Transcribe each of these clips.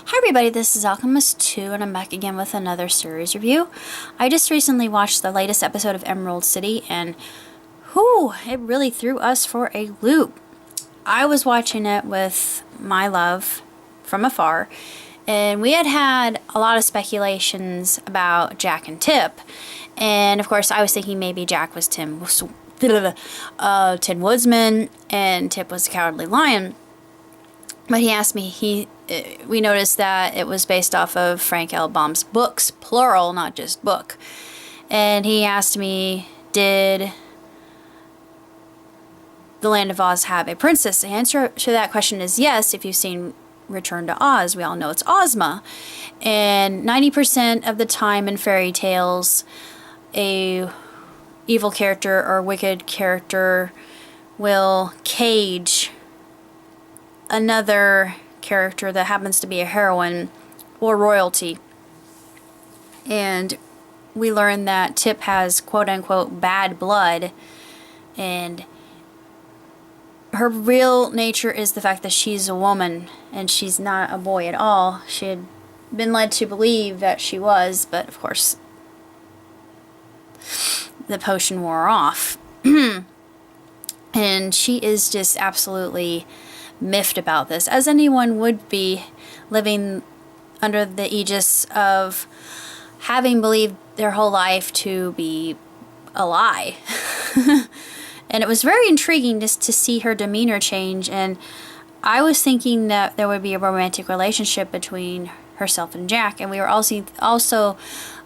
Hi everybody, this is Alchemist 2 and I'm back again with another series review. I just recently watched the latest episode of Emerald City and whew, it really threw us for a loop. I was watching it with my love from afar and we had a lot of speculations about Jack and Tip, and of course I was thinking maybe Jack was Tin Woodsman and Tip was the Cowardly Lion. But he asked me, we noticed that it was based off of Frank L. Baum's books, plural, not just book. And he asked me, did the Land of Oz have a princess? The answer to that question is yes, if you've seen Return to Oz. We all know it's Ozma. And 90% of the time in fairy tales, a evil character or wicked character will cage another character that happens to be a heroine or royalty. And we learn that Tip has quote-unquote bad blood, and her real nature is the fact that she's a woman and she's not a boy at all. She had been led to believe that she was, but of course the potion wore off. And she is just absolutely miffed about this, as anyone would be living under the aegis of having believed their whole life to be a lie. And it was very intriguing just to see her demeanor change, and I was thinking that there would be a romantic relationship between herself and Jack, and we were also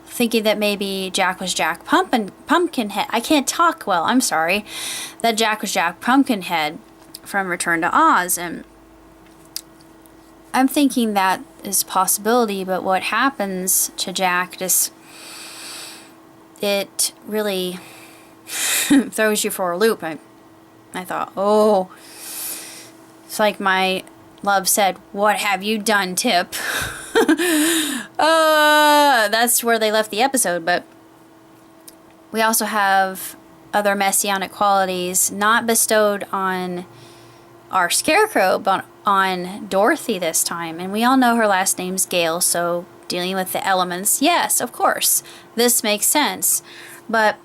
thinking that maybe Jack was Jack Pumpkinhead. I can't talk well, I'm sorry. That Jack was Jack Pumpkinhead from Return to Oz, and I'm thinking that is a possibility, but what happens to Jack it really throws you for a loop. I thought, oh, it's like my love said, what have you done, Tip? That's where they left the episode, but we also have other messianic qualities not bestowed on our Scarecrow, but on Dorothy this time. And we all know her last name's Gale, so dealing with the elements, yes, of course, this makes sense. But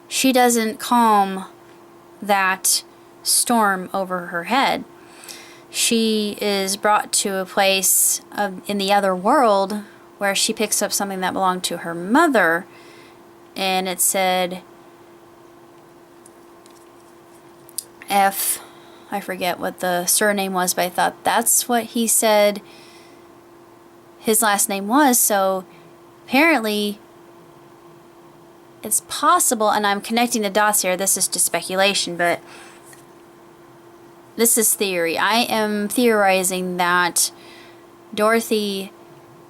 she doesn't calm that storm over her head. She is brought to a place in the other world where she picks up something that belonged to her mother, and it said I forget what the surname was, but I thought that's what he said his last name was, so apparently it's possible, and I'm connecting the dots here, this is just speculation, but this is theory. I am theorizing that Dorothy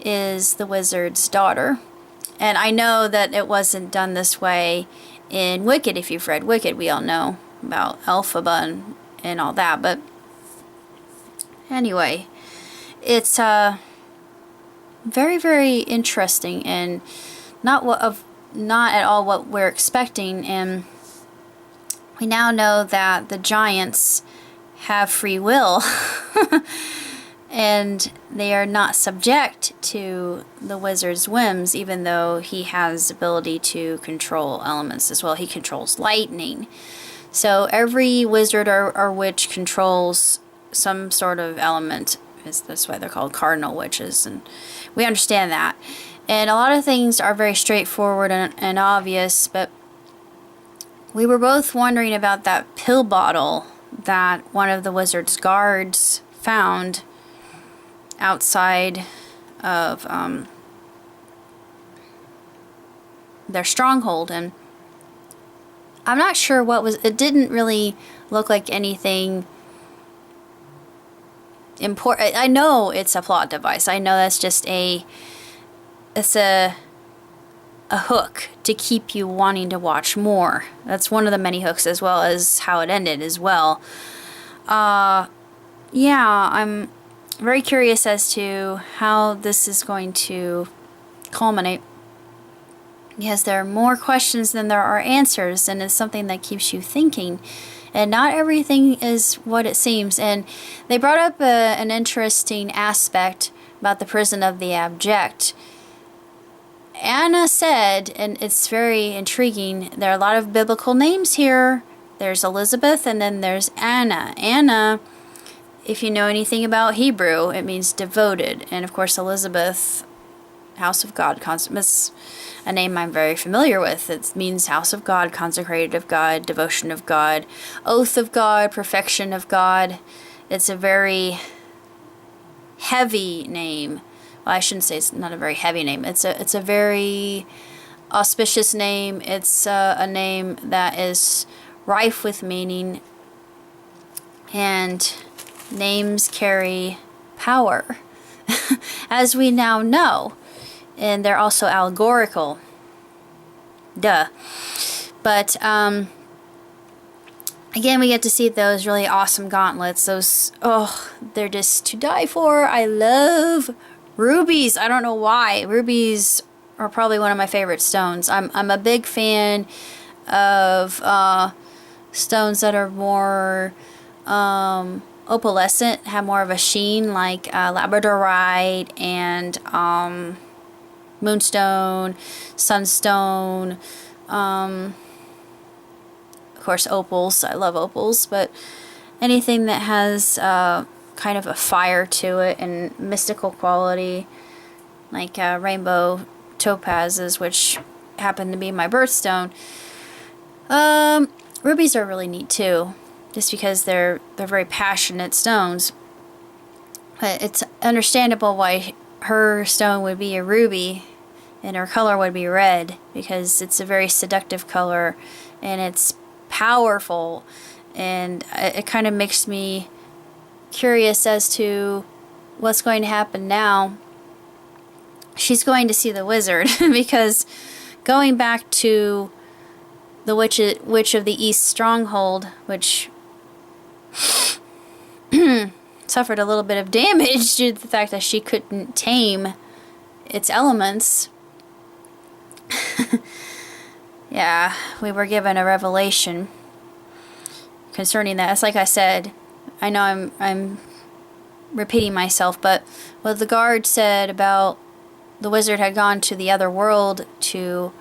is the wizard's daughter, and I know that it wasn't done this way in Wicked. If you've read Wicked, we all know about Elphaba and all that, but anyway, it's very, very interesting and not at all what we're expecting. And we now know that the giants have free will and they are not subject to the wizard's whims, even though he has ability to control elements as well. He controls lightning. So every wizard or witch controls some sort of element. That's why they're called cardinal witches, and we understand that. And a lot of things are very straightforward and obvious, but we were both wondering about that pill bottle that one of the wizard's guards found outside of their stronghold, and I'm not sure what was, it didn't really look like anything important. I know it's a plot device. I know that's just it's a hook to keep you wanting to watch more. That's one of the many hooks, as well as how it ended as well. Yeah, I'm very curious as to how this is going to culminate, because there are more questions than there are answers, and it's something that keeps you thinking. And not everything is what it seems. And they brought up an interesting aspect about the prison of the abject. Anna said, and it's very intriguing, there are a lot of biblical names here. There's Elizabeth and then there's Anna. Anna, if you know anything about Hebrew, it means devoted. And of course Elizabeth, house of God, it's a name I'm very familiar with. It means house of God, consecrated of God, devotion of God, oath of God, perfection of God. It's a very heavy name. Well, I shouldn't say it's not a very heavy name. It's a very auspicious name. It's a name that is rife with meaning, and names carry power, as we now know, and they're also allegorical. Duh. But again, we get to see those really awesome gauntlets. Those, oh, they're just to die for. I love rubies. I don't know why. Rubies are probably one of my favorite stones. I'm a big fan of stones that are more opalescent, have more of a sheen, like labradorite and moonstone, sunstone, of course opals. I love opals, but anything that has kind of a fire to it and mystical quality, like rainbow topazes, which happen to be my birthstone. Rubies are really neat too, just because they're very passionate stones. But it's understandable why her stone would be a ruby and her color would be red, because it's a very seductive color and it's powerful, and it kind of makes me curious as to what's going to happen now. She's going to see the wizard because going back to the Witch of the East stronghold, which suffered a little bit of damage due to the fact that she couldn't tame its elements. Yeah, we were given a revelation concerning that. It's like I said, I know I'm repeating myself, but what the guard said about the wizard had gone to the other world to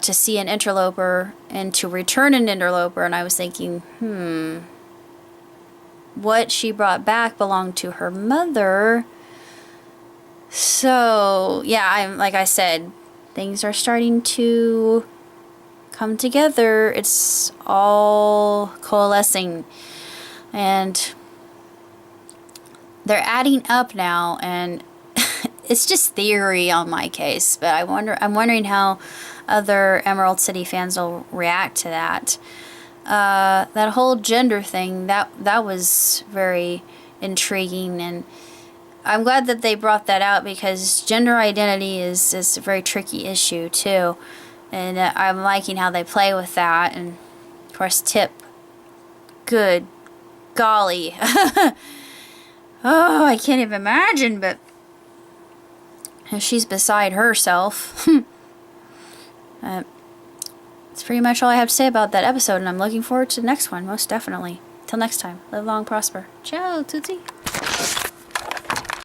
see an interloper and to return an interloper, and I was thinking, what she brought back belonged to her mother. So yeah, like I said, things are starting to come together. It's all coalescing, and they're adding up now, and it's just theory on my case, but I'm wondering how other Emerald City fans will react to that. That whole gender thing, that was very intriguing, and I'm glad that they brought that out, because gender identity is a very tricky issue too, and I'm liking how they play with that. And of course Tip, good golly. Oh, I can't even imagine, but she's beside herself. That's pretty much all I have to say about that episode, and I'm looking forward to the next one, most definitely. Till next time, live long, prosper. Ciao, Tootsie.